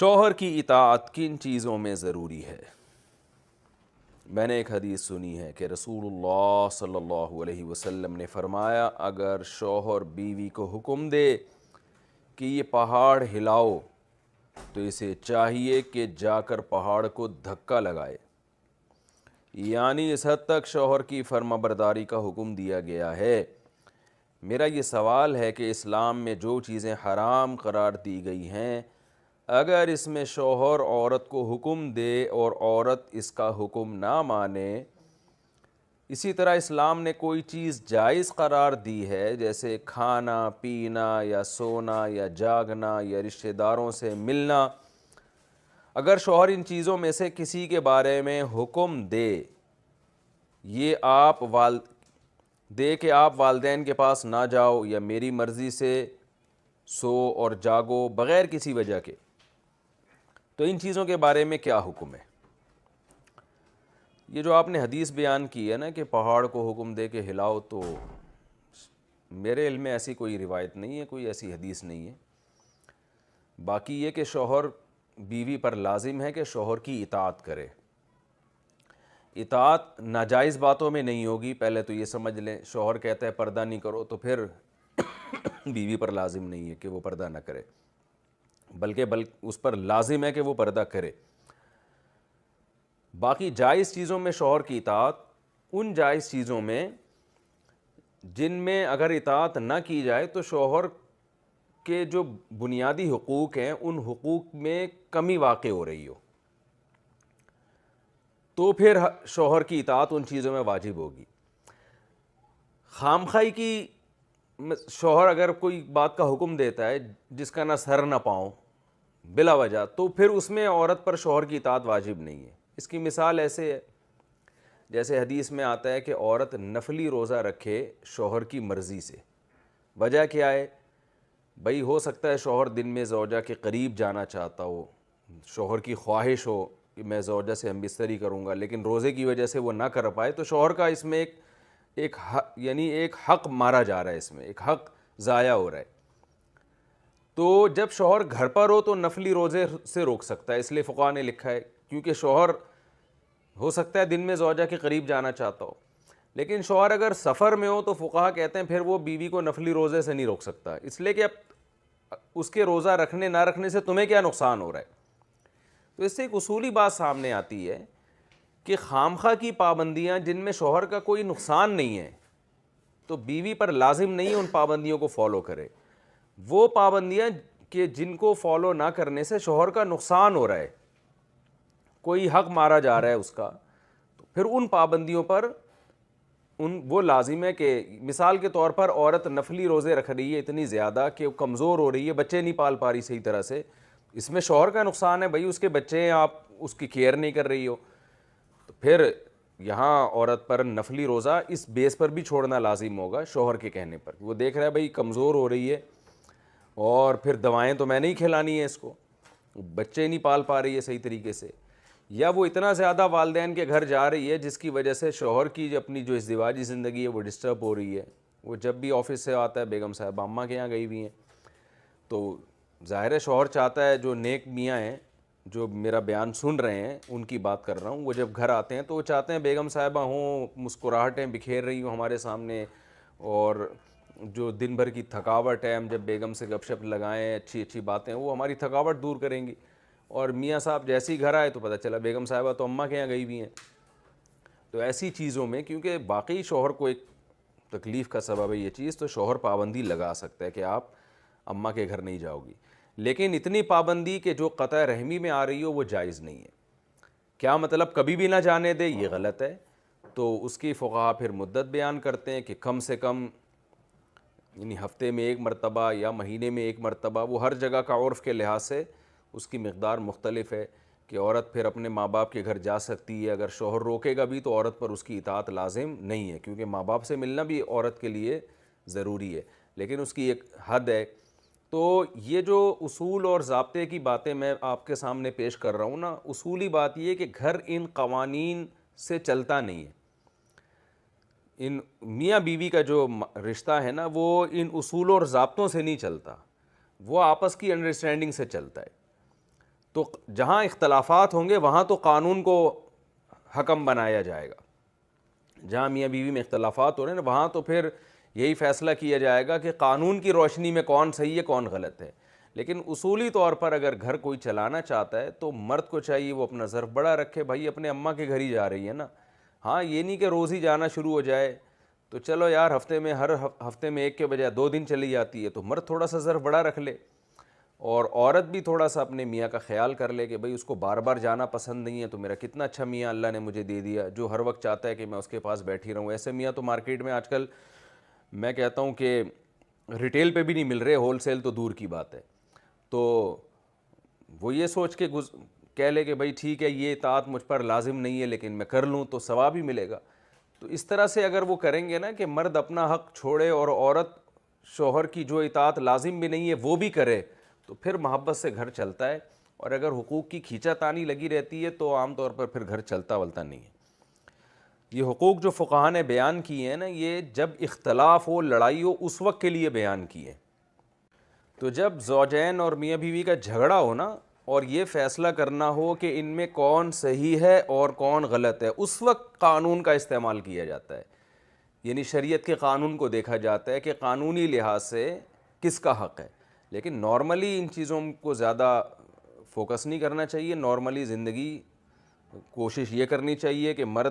شوہر کی اطاعت کن چیزوں میں ضروری ہے؟ میں نے ایک حدیث سنی ہے کہ رسول اللہ صلی اللہ علیہ وسلم نے فرمایا، اگر شوہر بیوی کو حکم دے کہ یہ پہاڑ ہلاؤ تو اسے چاہیے کہ جا کر پہاڑ کو دھکا لگائے۔ یعنی اس حد تک شوہر کی فرما برداری کا حکم دیا گیا ہے۔ میرا یہ سوال ہے کہ اسلام میں جو چیزیں حرام قرار دی گئی ہیں، اگر اس میں شوہر عورت کو حکم دے اور عورت اس کا حکم نہ مانے، اسی طرح اسلام نے کوئی چیز جائز قرار دی ہے جیسے کھانا پینا یا سونا یا جاگنا یا رشتہ داروں سے ملنا، اگر شوہر ان چیزوں میں سے کسی کے بارے میں حکم دے کہ آپ والدین کے پاس نہ جاؤ یا میری مرضی سے سو اور جاگو بغیر کسی وجہ کے، تو ان چیزوں کے بارے میں کیا حکم ہے؟ یہ جو آپ نے حدیث بیان کی ہے نا کہ پہاڑ کو حکم دے کے ہلاؤ، تو میرے علم میں ایسی کوئی روایت نہیں ہے، کوئی ایسی حدیث نہیں ہے۔ باقی یہ کہ شوہر بیوی پر لازم ہے کہ شوہر کی اطاعت کرے۔ اطاعت ناجائز باتوں میں نہیں ہوگی، پہلے تو یہ سمجھ لیں۔ شوہر کہتا ہے پردہ نہیں کرو تو پھر بیوی پر لازم نہیں ہے کہ وہ پردہ نہ کرے، بلکہ اس پر لازم ہے کہ وہ پردہ کرے۔ باقی جائز چیزوں میں شوہر کی اطاعت، ان جائز چیزوں میں جن میں اگر اطاعت نہ کی جائے تو شوہر کے جو بنیادی حقوق ہیں ان حقوق میں کمی واقع ہو رہی ہو، تو پھر شوہر کی اطاعت ان چیزوں میں واجب ہوگی۔ خامخواہی کی شوہر اگر کوئی بات کا حکم دیتا ہے جس کا نہ سر نہ پاؤں بلا وجہ، تو پھر اس میں عورت پر شوہر کی اطاعت واجب نہیں ہے۔ اس کی مثال ایسے ہے جیسے حدیث میں آتا ہے کہ عورت نفلی روزہ رکھے شوہر کی مرضی سے۔ وجہ کیا ہے؟ بھئی ہو سکتا ہے شوہر دن میں زوجہ کے قریب جانا چاہتا ہو، شوہر کی خواہش ہو کہ میں زوجہ سے ہم بستری کروں گا، لیکن روزے کی وجہ سے وہ نہ کر پائے، تو شوہر کا اس میں ایک حق مارا جا رہا ہے، اس میں ایک حق ضائع ہو رہا ہے۔ تو جب شوہر گھر پر ہو تو نفلی روزے سے روک سکتا ہے، اس لیے فقہاء نے لکھا ہے، کیونکہ شوہر ہو سکتا ہے دن میں زوجہ کے قریب جانا چاہتا ہو، لیکن شوہر اگر سفر میں ہو تو فقہاء کہتے ہیں پھر وہ بیوی کو نفلی روزے سے نہیں روک سکتا، اس لیے کہ اب اس کے روزہ رکھنے نہ رکھنے سے تمہیں کیا نقصان ہو رہا ہے۔ تو اس سے ایک اصولی بات سامنے آتی ہے کہ خامخواہ کی پابندیاں جن میں شوہر کا کوئی نقصان نہیں ہے تو بیوی پر لازم نہیں ان پابندیوں کو فالو کرے۔ وہ پابندیاں کہ جن کو فالو نہ کرنے سے شوہر کا نقصان ہو رہا ہے، کوئی حق مارا جا رہا ہے اس کا، تو پھر ان پابندیوں پر وہ لازم ہے کہ مثال کے طور پر عورت نفلی روزے رکھ رہی ہے اتنی زیادہ کہ وہ کمزور ہو رہی ہے، بچے نہیں پال پا رہی صحیح طرح سے، اس میں شوہر کا نقصان ہے، بھائی اس کے بچے ہیں، آپ اس کی کیئر نہیں کر رہی ہو، تو پھر یہاں عورت پر نفلی روزہ اس بیس پر بھی چھوڑنا لازم ہوگا شوہر کے کہنے پر۔ وہ دیکھ رہا ہے بھائی کمزور ہو رہی ہے اور پھر دوائیں تو میں نہیں کھلانی ہے اس کو، بچے نہیں پال پا رہی ہے صحیح طریقے سے، یا وہ اتنا زیادہ والدین کے گھر جا رہی ہے جس کی وجہ سے شوہر کی اپنی جو ازدواجی زندگی ہے وہ ڈسٹرب ہو رہی ہے۔ وہ جب بھی آفس سے آتا ہے بیگم صاحب اماں کے یہاں گئی ہوئی ہیں، تو ظاہر ہے شوہر چاہتا ہے، جو نیک میاں ہیں جو میرا بیان سن رہے ہیں ان کی بات کر رہا ہوں، وہ جب گھر آتے ہیں تو وہ چاہتے ہیں بیگم صاحبہ ہوں، مسکراہٹیں بکھیر رہی ہوں ہمارے سامنے، اور جو دن بھر کی تھکاوٹ ہے ہم جب بیگم سے گپ شپ لگائیں، اچھی اچھی باتیں، وہ ہماری تھکاوٹ دور کریں گی۔ اور میاں صاحب جیسے ہی گھر آئے تو پتہ چلا بیگم صاحبہ تو اماں کے یہاں گئی ہوئی ہیں۔ تو ایسی چیزوں میں کیونکہ باقی شوہر کو ایک تکلیف کا سبب ہے یہ چیز، تو شوہر پابندی لگا سکتا ہے کہ آپ اماں کے گھر نہیں جاؤ گی، لیکن اتنی پابندی کہ جو قطع رحمی میں آ رہی ہو وہ جائز نہیں ہے۔ کیا مطلب کبھی بھی نہ جانے دے؟ یہ غلط ہے۔ تو اس کی فقہاء پھر مدت بیان کرتے ہیں کہ کم سے کم یعنی ہفتے میں ایک مرتبہ یا مہینے میں ایک مرتبہ، وہ ہر جگہ کا عرف کے لحاظ سے اس کی مقدار مختلف ہے کہ عورت پھر اپنے ماں باپ کے گھر جا سکتی ہے، اگر شوہر روکے گا بھی تو عورت پر اس کی اطاعت لازم نہیں ہے، کیونکہ ماں باپ سے ملنا بھی عورت کے لیے ضروری ہے، لیکن اس کی ایک حد ہے۔ تو یہ جو اصول اور ضابطے کی باتیں میں آپ کے سامنے پیش کر رہا ہوں نا، اصولی بات یہ کہ گھر ان قوانین سے چلتا نہیں ہے، ان میاں بیوی کا جو رشتہ ہے نا وہ ان اصول اور ضابطوں سے نہیں چلتا، وہ آپس کی انڈرسٹینڈنگ سے چلتا ہے۔ تو جہاں اختلافات ہوں گے وہاں تو قانون کو حکم بنایا جائے گا. جہاں میاں بیوی میں اختلافات ہو رہے ہیں وہاں تو پھر یہی فیصلہ کیا جائے گا کہ قانون کی روشنی میں کون صحیح ہے کون غلط ہے. لیکن اصولی طور پر اگر گھر کوئی چلانا چاہتا ہے تو مرد کو چاہیے وہ اپنا ظرف بڑا رکھے. بھائی اپنے اماں کے گھر ہی جا رہی ہے نا, ہاں یہ نہیں کہ روز ہی جانا شروع ہو جائے تو چلو یار ہفتے میں ہر ہفتے میں ایک کے بجائے 2 دن چلی جاتی ہے, تو مرد تھوڑا سا ظرف بڑا رکھ لے, اور عورت بھی تھوڑا سا اپنے میاں کا خیال کر لے کہ بھئی اس کو بار بار جانا پسند نہیں ہے, تو میرا کتنا اچھا میاں اللہ نے مجھے دے دیا جو ہر وقت چاہتا ہے کہ میں اس کے پاس بیٹھی رہوں. ایسے میاں تو مارکیٹ میں آج کل میں کہتا ہوں کہ ریٹیل پہ بھی نہیں مل رہے, ہول سیل تو دور کی بات ہے. تو وہ یہ سوچ کے کہہ لے کہ بھئی ٹھیک ہے یہ اطاعت مجھ پر لازم نہیں ہے لیکن میں کر لوں تو ثواب ہی ملے گا. تو اس طرح سے اگر وہ کریں گے نا کہ مرد اپنا حق چھوڑے اور عورت شوہر کی جو اطاعت لازم بھی نہیں ہے وہ بھی کرے, تو پھر محبت سے گھر چلتا ہے. اور اگر حقوق کی کھینچا تانی لگی رہتی ہے تو عام طور پر پھر گھر چلتا ولتا نہیں ہے. یہ حقوق جو فقہا نے بیان کیے ہیں نا, یہ جب اختلاف ہو لڑائی ہو اس وقت کے لیے بیان کیے. تو جب زوجین اور میاں بیوی کا جھگڑا ہو نا اور یہ فیصلہ کرنا ہو کہ ان میں کون صحیح ہے اور کون غلط ہے, اس وقت قانون کا استعمال کیا جاتا ہے. یعنی شریعت کے قانون کو دیکھا جاتا ہے کہ قانونی لحاظ سے کس کا حق ہے. لیکن نارملی ان چیزوں کو زیادہ فوکس نہیں کرنا چاہیے. نارملی زندگی کوشش یہ کرنی چاہیے کہ مرد